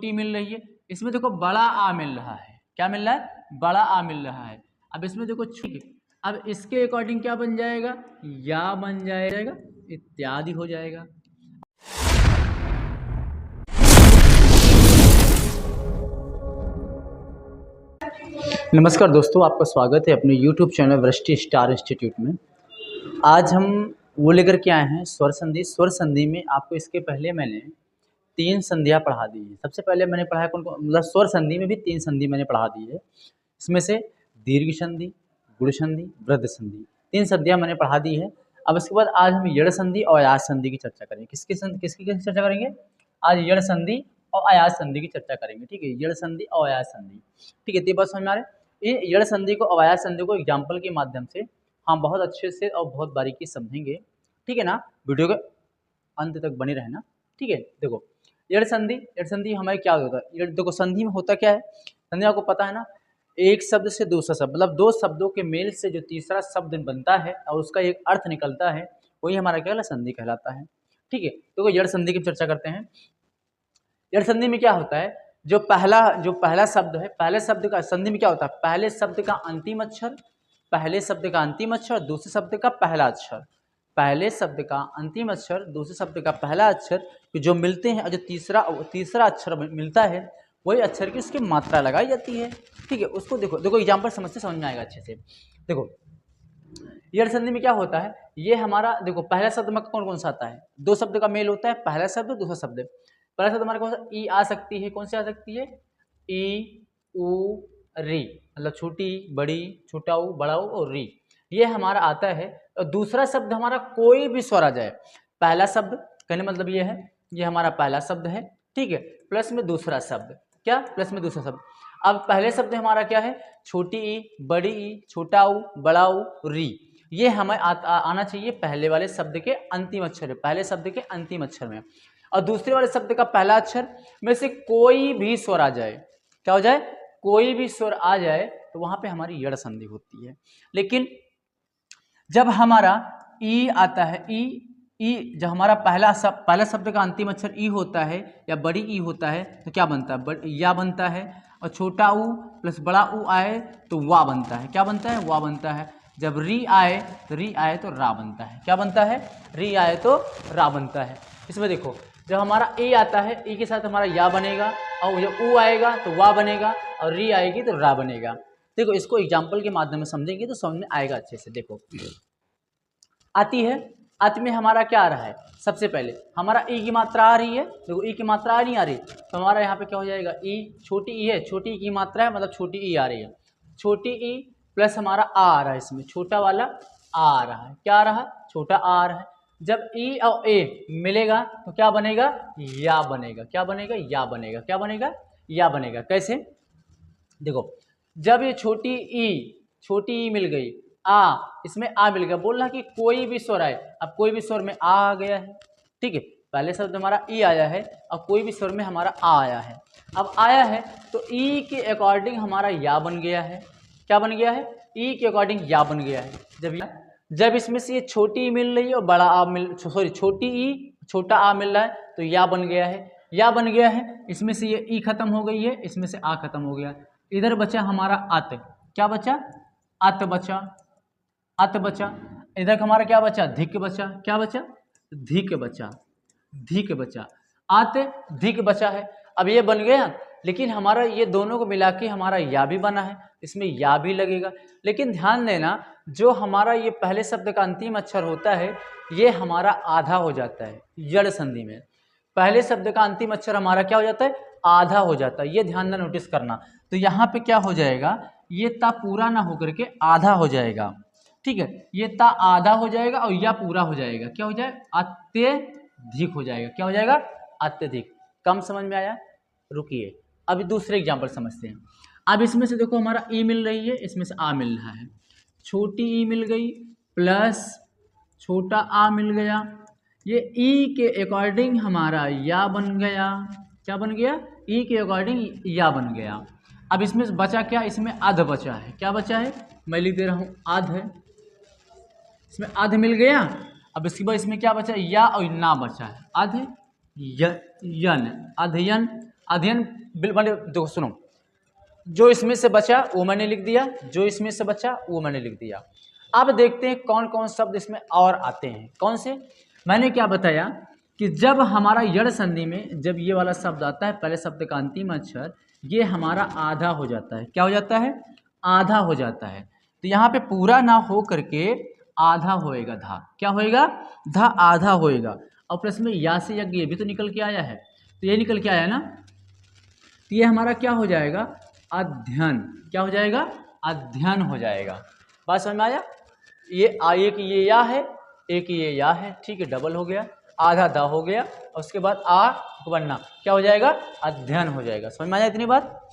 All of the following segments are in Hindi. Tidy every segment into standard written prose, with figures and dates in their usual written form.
छोटी मिल रही है, इसमें देखो बड़ा आ मिल रहा है। क्या मिल रहा है? बड़ा आ मिल रहा है। अब इसमें देखो छोटी, अब इसके अकॉर्डिंग क्या बन जाएगा? या बन जाएगा, इत्यादि हो जाएगा। नमस्कार दोस्तों, आपका स्वागत है अपने YouTube चैनल वृष्टि स्टार इंस्टीट्यूट में। आज हम वो लेकर के आए हैं स्वर संधि। स्वर संधि में आपको इसके पहले मैंने 3 संधियाँ पढ़ा दी हैं। सबसे पहले मैंने पढ़ा है कौन-कौन, मतलब स्वर संधि में भी 3 संधि मैंने पढ़ा दी है। इसमें से दीर्घ संधि, गुण संधि, वृद्ध संधि, 3 संधियाँ मैंने पढ़ा दी है। अब इसके बाद आज हम यड़ संधि और अयाज संधि की चर्चा करेंगे। किसकी चर्चा करेंगे? आज यड़ संधि और अयाज संधि की चर्चा करेंगे। ठीक है, यड़ संधि और अयाज संधि। ठीक है, तो ये बात समझ में आ रहा है। ये यड़ संधि को और अयाज संधि को एग्जाम्पल के माध्यम से हम बहुत अच्छे से और बहुत बारीकी समझेंगे। ठीक है ना, वीडियो के अंत तक बने रहना। ठीक है, देखो यड़ संधि हमारे क्या होता है? देखो संधि में होता क्या है? संधि आपको पता है ना, एक शब्द से दूसरा शब्द, मतलब 2 शब्दों के मेल से जो तीसरा शब्द बनता है और उसका एक अर्थ निकलता है, वही हमारा क्या कहलाता है? संधि कहलाता है। ठीक है, तो यड़ संधि की चर्चा करते हैं। यड़ संधि में क्या होता है? जो पहला शब्द है, पहले शब्द का संधि में क्या होता है? पहले शब्द का अंतिम अक्षर, दूसरे शब्द का पहला अक्षर। पहले शब्द का अंतिम अक्षर, दूसरे शब्द का पहला अक्षर जो मिलते हैं और जो तीसरा अक्षर मिलता है, वही अक्षर की उसकी मात्रा लगाई जाती है। ठीक है, उसको देखो एग्जाम्पल समझ में आएगा अच्छे से। देखो यड़ संधि में क्या होता है? ये हमारा देखो पहला शब्द में कौन सा आता है? 2 शब्द का मेल होता है, पहला शब्द दूसरा शब्द। पहला शब्द हमारे कौन सा? ई आ सकती है। कौन सी आ सकती है? ई, उ, री, मतलब छोटी, बड़ी, छोटा ऊ, बड़ा ऊ और री, ये हमारा आता है। और दूसरा शब्द हमारा कोई भी स्वर आ जाए। पहला शब्द कहने मतलब ये है, ये हमारा पहला शब्द है। ठीक है, प्लस में दूसरा शब्द, क्या? प्लस में दूसरा शब्द। अब पहले शब्द हमारा क्या है? छोटी ई, बड़ी ई, छोटा ऊ, बड़ा ऊ, री, ये हमें आना चाहिए पहले वाले शब्द के अंतिम अक्षर में, पहले शब्द के अंतिम अक्षर में। और दूसरे वाले शब्द का पहला अक्षर में से कोई भी स्वर आ जाए, क्या हो जाए? कोई भी स्वर आ जाए तो वहां पे हमारी यड़ संधि होती है। लेकिन जब हमारा ई आता है, ई जब हमारा पहला शब्द का अंतिम अक्षर ई होता है या बड़ी ई होता है तो क्या बनता है? या बनता है। और छोटा ऊ प्लस बड़ा ऊ आए तो वा बनता है। क्या बनता है? वा बनता है। जब री आए तो रा बनता है। क्या बनता है? री आए तो रा बनता है। इसमें देखो जब हमारा ए आता है, ई के साथ हमारा या बनेगा, और जब ऊ आएगा तो वा बनेगा, और री आएगी तो रा बनेगा। देखो इसको एग्जाम्पल के माध्यम में समझेंगे तो समझ में आएगा अच्छे से। देखो आती में हमारा क्या आ रहा है? सबसे पहले हमारा ई की मात्रा आ रही है। देखो ई की मात्रा नहीं आ रही तो हमारा यहाँ पे क्या हो जाएगा? ई, छोटी ई है, छोटी ई की मात्रा है, मतलब छोटी ई आ रही है। छोटी ई प्लस हमारा आ रहा है, इसमें छोटा वाला आ रहा है। क्या आ रहा है? छोटा आ रहा है। जब ई और ए मिलेगा तो क्या बनेगा? या बनेगा। क्या बनेगा? या बनेगा। क्या बनेगा? या बनेगा। कैसे? देखो जब ये छोटी ई मिल गई, इसमें आ मिल गया, बोल रहा कि कोई भी स्वर आए। अब कोई भी स्वर में आ गया है। ठीक है, पहले शब्द हमारा ई आया है और कोई भी स्वर में हमारा आ आया है। अब आया है तो ई के अकॉर्डिंग हमारा या बन गया है। क्या बन गया है? ई के अकॉर्डिंग या बन गया है। जब इसमें से ये छोटी ई मिल रही है और बड़ा आ छोटी ई छोटा आ मिल रहा है तो या बन गया है। या बन गया है, इसमें से ये ई खत्म हो गई है, इसमें से आ खत्म हो गया। इधर बचा हमारा अत। क्या बचा? अत बचा। अत बचा। इधर हमारा क्या बचा? धिक बचा। क्या बचा? धिक बचा। धिक बचा। अत धिक बचा है। अब ये बन गया, लेकिन हमारा ये दोनों को मिला के हमारा या भी बना है, इसमें या भी लगेगा। लेकिन ध्यान देना, जो हमारा ये पहले शब्द का अंतिम अक्षर होता है ये हमारा आधा हो जाता है यड़ संधि में। पहले शब्द का अंतिम अक्षर हमारा क्या हो जाता है? आधा हो जाता है। ये ध्यान देना, नोटिस करना। तो यहाँ पे क्या हो जाएगा? ये ता पूरा ना होकर के आधा हो जाएगा। ठीक है, ये ता आधा हो जाएगा और या पूरा हो जाएगा। क्या हो जाएगा? अत्यधिक हो जाएगा। क्या हो जाएगा? अत्यधिक। कम समझ में आया? रुकिए, अभी दूसरे एग्जाम्पल समझते हैं। अब इसमें से देखो हमारा ई मिल रही है, इसमें से आ मिल रहा है। छोटी ई मिल गई प्लस छोटा आ मिल गया, ये ई के अकॉर्डिंग हमारा या बन गया। क्या बन गया? ई के अकॉर्डिंग या बन गया। अब इसमें बचा क्या? इसमें अध बचा है। क्या बचा है? मैं लिख दे रहा हूँ, अध है। इसमें अध मिल गया। अब इसके बाद इसमें क्या बचा? या और ना बचा है। अध यन, अधयन अध्ययन मैंने देखो सुनो, जो इसमें से बचा वो मैंने लिख दिया, जो इसमें से बचा वो मैंने लिख दिया। अब देखते हैं कौन कौन शब्द इसमें और आते हैं। कौन से? मैंने क्या बताया कि जब हमारा यड़ संधि में जब ये वाला शब्द आता है, पहले शब्द का अंतिम अक्षर ये हमारा आधा हो जाता है। क्या हो जाता है? आधा हो जाता है। तो यहाँ पे पूरा ना हो करके आधा होएगा धा। क्या होएगा? धा आधा होएगा। और प्लस में या से यज्ञ ये भी तो निकल के आया है, तो ये निकल के आया ना, तो ये हमारा क्या हो जाएगा? अध्ययन। क्या हो जाएगा? अध्ययन हो जाएगा। बात समझ में आया? ये एक ये या है, एक ये या है, ठीक है, डबल हो गया, आधा दा हो गया, और उसके बाद आ बनना क्या हो जाएगा? अध्ययन हो जाएगा। समझ में आया इतनी बात?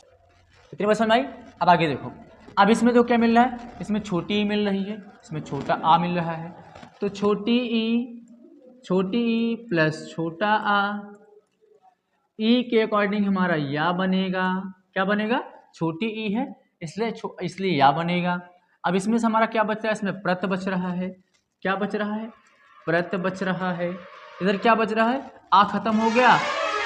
इतनी बात समझ में आई? अब आगे देखो, अब इसमें तो क्या मिल रहा है? इसमें छोटी ई मिल रही है, इसमें छोटा आ मिल रहा है, तो छोटी ई प्लस छोटा आ, ई के अकॉर्डिंग हमारा या बनेगा। क्या बनेगा? छोटी ई है इसलिए या बनेगा। अब इसमें से हमारा क्या बच रहा है? इसमें प्रत बच रहा है। क्या बच रहा है? प्रत बच रहा है। इधर क्या बच रहा है? आ खत्म हो गया,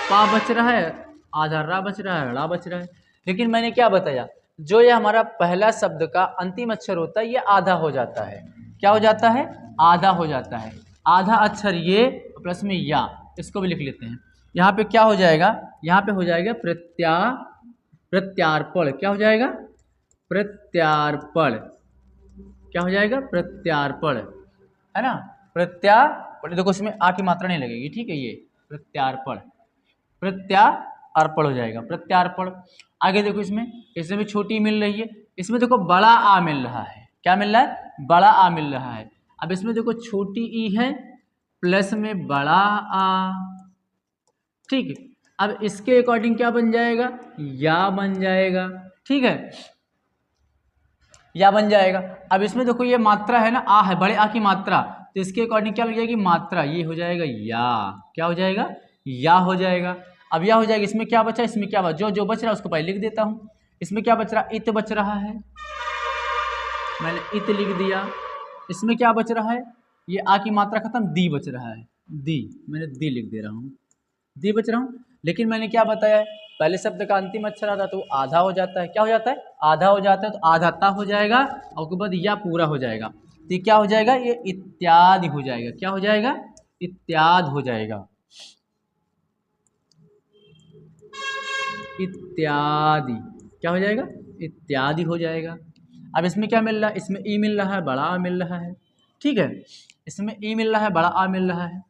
पा बच रहा है, आधा रा बच रहा है, रा बच रहा है। लेकिन मैंने क्या बताया, जो ये हमारा पहला शब्द का अंतिम अक्षर होता है ये आधा हो जाता है। क्या हो जाता है? आधा हो जाता है। आधा अक्षर ये प्लस में या, इसको भी लिख लेते हैं। यहाँ पे क्या हो जाएगा? यहाँ पे हो जाएगा प्रत्यार्पण। क्या हो जाएगा? प्रत्यार्पण। क्या हो जाएगा? प्रत्यार्पण, है ना? प्रत्यार्पण। देखो इसमें आ की मात्रा नहीं लगेगी, ठीक है, ये प्रत्यार्पण, प्रत्यार्पण हो जाएगा, प्रत्यार्पण। आगे देखो इसमें भी छोटी मिल रही है, इसमें देखो बड़ा आ मिल रहा है। क्या मिल रहा है? बड़ा आ मिल रहा है। अब इसमें देखो छोटी ई है प्लस में बड़ा आ, ठीक है। अब इसके अकॉर्डिंग क्या बन जाएगा? या बन जाएगा, ठीक है, या बन जाएगा। अब इसमें देखो ये मात्रा है ना, आ है, बड़े आ की मात्रा, तो इसके अकॉर्डिंग क्या लग जाएगी? मात्रा, ये हो जाएगा या। क्या हो जाएगा? या हो जाएगा। अब या हो जाएगा। इसमें क्या बचा? इसमें क्या बचा? जो बच रहा है उसको पहले लिख देता हूँ। इसमें क्या बच रहा? इत बच रहा है, मैंने इत लिख दिया। इसमें क्या बच रहा है? ये आ की मात्रा खत्म, दी बच रहा है, दी, मैंने दी लिख दे रहा हूँ, दी बच रहा हूँ। लेकिन मैंने क्या बताया है? पहले शब्द का अंतिम अक्षर आता है तो आधा हो जाता है। क्या हो जाता है? आधा हो जाता है, तो आधा ता हो जाएगा और उसके बाद या पूरा हो जाएगा, तो ये क्या हो जाएगा? ये इत्यादि हो जाएगा। क्या हो जाएगा? इत्यादि हो जाएगा, इत्यादि। क्या हो जाएगा? इत्यादि हो जाएगा। अब इसमें क्या मिल रहा है? इसमें ई मिल रहा है, बड़ा आ मिल रहा है, ठीक है, इसमें ई मिल रहा है, बड़ा आ मिल रहा है,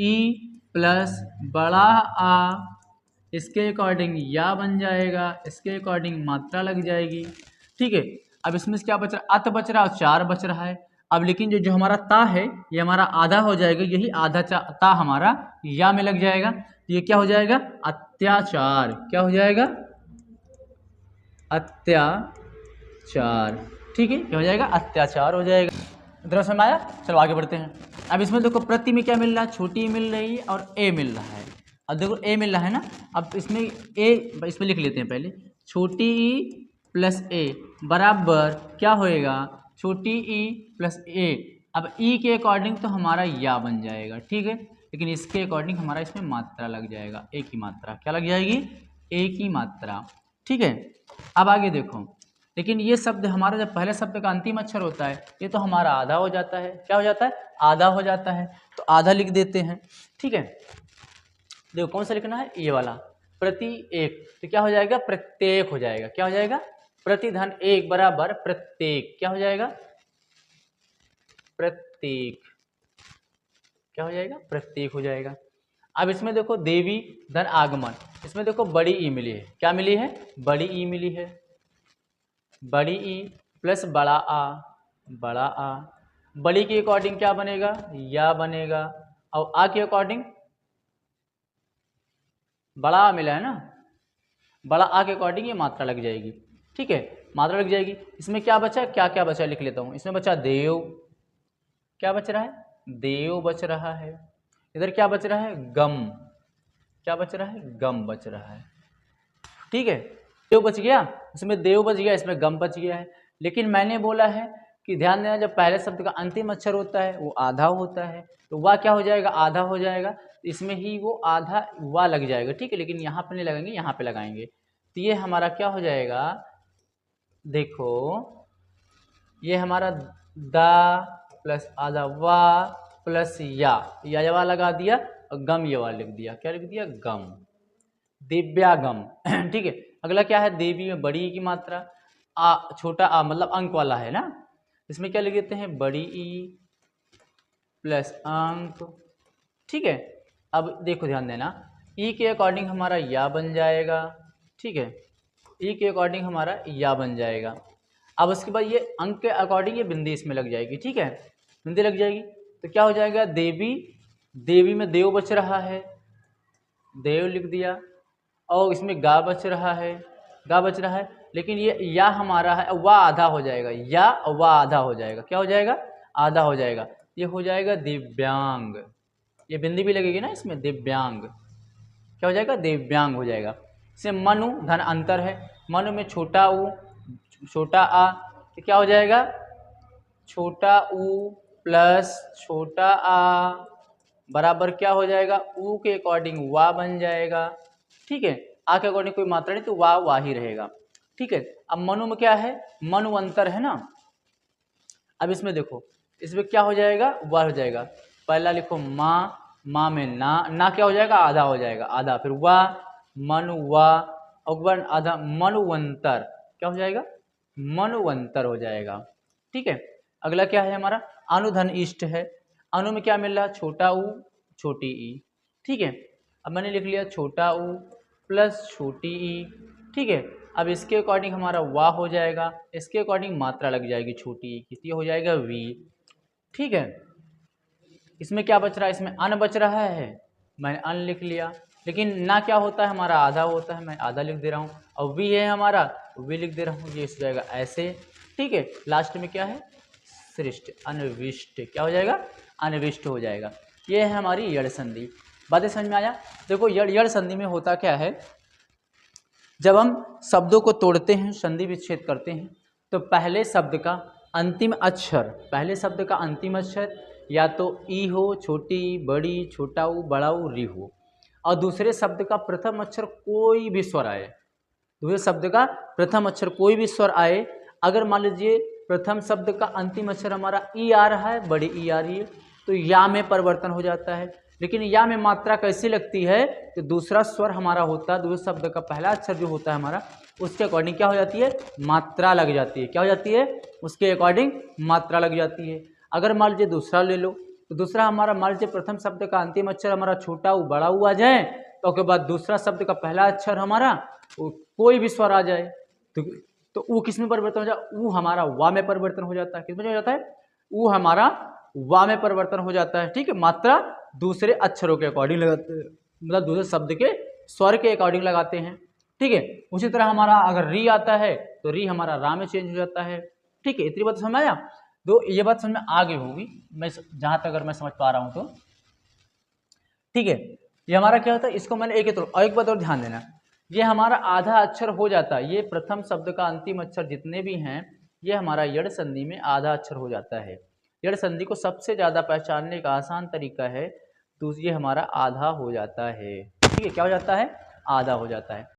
ई प्लस बड़ा आ, इसके अकॉर्डिंग या बन जाएगा, इसके अकॉर्डिंग मात्रा लग जाएगी, ठीक है। अब इसमें से क्या बच रहा है? अत बच रहा है और चार बच रहा है। अब लेकिन जो हमारा ता है ये हमारा आधा हो जाएगा, यही आधा ता हमारा या में लग जाएगा, ये क्या हो जाएगा? अत्याचार। क्या हो जाएगा? अत्याचार, ठीक है, क्या हो जाएगा? अत्याचार हो जाएगा। इधर समझ में आया? चलो आगे बढ़ते हैं। अब इसमें देखो प्रति में क्या मिल रहा है? छोटी मिल रही है और ए मिल रहा है। अब देखो ए मिल रहा है ना, अब इसमें ए, इसमें लिख लेते हैं पहले, छोटी ई प्लस ए बराबर क्या होएगा? छोटी ई प्लस ए। अब ई के अकॉर्डिंग तो हमारा या बन जाएगा, ठीक है, लेकिन इसके अकॉर्डिंग हमारा इसमें मात्रा लग जाएगा, ए की मात्रा। क्या लग जाएगी? ए की मात्रा, ठीक है। अब आगे देखो, लेकिन ये शब्द हमारा जब पहले शब्द का अंतिम अक्षर होता है ये तो हमारा आधा हो जाता है। क्या हो जाता है? आधा हो जाता है, तो आधा लिख देते हैं, ठीक है। देखो कौन सा लिखना है? ये वाला, प्रति एक, तो क्या हो जाएगा? प्रत्येक हो जाएगा। क्या हो जाएगा? प्रति धन एक बराबर प्रत्येक। क्या हो जाएगा? प्रत्येक। क्या हो जाएगा? प्रत्येक हो जाएगा। अब इसमें देखो देवी धन आगमन, इसमें देखो बड़ी ई मिली है। क्या मिली है? बड़ी ई मिली है, बड़ी ई प्लस बड़ा आ, बड़ा आ, बड़ी के अकॉर्डिंग क्या बनेगा? या बनेगा, और आ के अकॉर्डिंग बड़ा आ मिला है ना, बड़ा आ के अकॉर्डिंग ये मात्रा लग जाएगी, ठीक है, मात्रा लग जाएगी। इसमें क्या बचा? क्या क्या बचा लिख लेता हूँ। इसमें बचा देव, क्या बच रहा है? देव बच रहा है। इधर क्या बच रहा है? गम, क्या बच रहा है? गम बच रहा है, ठीक है, देव बच गया, इसमें देव बच गया, इसमें गम बच गया है। लेकिन मैंने बोला है कि ध्यान देना, जब पहले शब्द का अंतिम अक्षर होता है वो आधा होता है, तो वह क्या हो जाएगा, आधा हो जाएगा। इसमें ही वो आधा वा लग जाएगा, ठीक है, लेकिन यहाँ पे नहीं लगाएंगे, यहाँ पे लगाएंगे। तो ये हमारा क्या हो जाएगा, देखो ये हमारा दा प्लस आधा वा प्लस या वा लगा दिया और गम ये वा लिख दिया, क्या लिख दिया, गम, दिव्यागम। ठीक है। अगला क्या है, देवी में बड़ी ई की मात्रा, आ छोटा आ मतलब अंक वाला है ना, इसमें क्या लिख देते हैं, बड़ी ई प्लस अंक। ठीक है। अब देखो ध्यान देना, ई के अकॉर्डिंग हमारा या बन जाएगा, ठीक है, ई के अकॉर्डिंग हमारा या बन जाएगा। अब उसके बाद ये अंक के अकॉर्डिंग ये बिंदी इसमें लग जाएगी, ठीक है, बिंदी लग जाएगी तो क्या हो जाएगा, देवी, देवी में देव बच रहा है, देव लिख दिया, और इसमें गा बच रहा है, गा बच रहा है, लेकिन ये या हमारा है, वह आधा हो जाएगा, या वह आधा हो जाएगा, क्या हो जाएगा, आधा हो जाएगा, ये हो जाएगा दिव्यांग, ये बिंदी भी लगेगी ना इसमें, दिव्यांग, क्या हो जाएगा, दिव्यांग हो जाएगा। इससे मनु धन अंतर है, मनु में छोटा ऊ छोटा आ, तो क्या हो जाएगा, छोटा ऊ प्लस छोटा आ बराबर क्या हो जाएगा, ऊ के अकॉर्डिंग वा बन जाएगा, ठीक है, आ के अकॉर्डिंग कोई मात्रा नहीं तो वाह ही रहेगा, ठीक है। अब मनु में क्या है, मनु अंतर है ना, अब इसमें देखो, इसमें क्या हो जाएगा, वाह हो जाएगा, पहला लिखो माँ, माँ में ना क्या हो जाएगा, आधा हो जाएगा, आधा, फिर वाह मनु वाह, और आधा मनुवंतर, क्या हो जाएगा, मनुवंतर हो जाएगा, ठीक है। अगला क्या है हमारा, अनुधन इष्ट है, अनु में क्या मिल रहा है, छोटा ऊ छोटी ई, ठीक है, अब मैंने लिख लिया छोटा ऊ प्लस छोटी ई, ठीक है। अब इसके अकॉर्डिंग हमारा वाह हो जाएगा, इसके अकॉर्डिंग मात्रा लग जाएगी छोटी ई की, ये हो जाएगा वी, ठीक है। इसमें क्या बच रहा है, इसमें अन बच रहा है, मैंने अन लिख लिया, लेकिन ना क्या होता है हमारा, आधा होता है, मैं आधा लिख दे रहा हूँ, और वी है हमारा, वी लिख दे रहा हूँ, ये हो जाएगा ऐसे, ठीक है। लास्ट में क्या है, श्रेष्ठ, अनविष्ट, क्या हो जाएगा, अनविष्ट हो जाएगा। ये है हमारी यड़ संधि, बातें समझ में आया। देखो यड़ संधि में होता क्या है, जब हम शब्दों को तोड़ते हैं, संधि विच्छेद करते हैं, तो पहले शब्द का अंतिम अक्षर, पहले शब्द का अंतिम अक्षर या तो ई हो, छोटी बड़ी, छोटा ऊ बड़ा ऊ, री हो, और दूसरे शब्द का प्रथम अक्षर कोई भी स्वर आए, दूसरे शब्द का प्रथम अक्षर कोई भी स्वर आए, अगर मान लीजिए प्रथम शब्द का अंतिम अक्षर हमारा ई आ रहा है, बड़ी ई आ रही है, तो या में परिवर्तन हो जाता है, लेकिन या में मात्रा कैसी लगती है, तो दूसरा स्वर हमारा होता है, दूसरे शब्द का पहला अक्षर जो होता है हमारा, उसके अकॉर्डिंग क्या हो जाती है, मात्रा लग जाती है, क्या हो जाती है, उसके अकॉर्डिंग मात्रा लग जाती है। अगर मान लीजिए दूसरा ले लो, तो दूसरा हमारा मान लीजिए प्रथम शब्द का अंतिम अक्षर हमारा छोटा ऊ बड़ा ऊ आ जाए, तो उसके बाद दूसरा शब्द का पहला अक्षर हमारा कोई भी स्वर आ जाए, तो ऊ किस में परिवर्तन हो जाए, ऊ हमारा वा में परिवर्तन हो जाता है, किस में हो जाता है, ऊ हमारा वा में परिवर्तन हो जाता है, ठीक है। मात्रा दूसरे अक्षरों के अकॉर्डिंग लगाते हैं, मतलब दूसरे शब्द के स्वर के अकॉर्डिंग लगाते हैं, ठीक है। उसी तरह हमारा अगर री आता है तो री हमारा रा में चेंज हो जाता है, ठीक है। इतनी बात समझ आया, तो ये बात समझ में आ गई होगी, मैं जहां तक अगर मैं समझ पा रहा हूं तो, ठीक है। ये हमारा क्या होता है, इसको मैंने एक बात और ध्यान देना, ये हमारा आधा अक्षर हो जाता है, ये प्रथम शब्द का अंतिम अक्षर जितने भी हैं ये हमारा यड़ संधि में आधा अक्षर हो जाता है। यड़ संधि को सबसे ज़्यादा पहचानने का आसान तरीका है, तो ये हमारा आधा हो जाता है, ठीक है, क्या हो जाता है, आधा हो जाता है।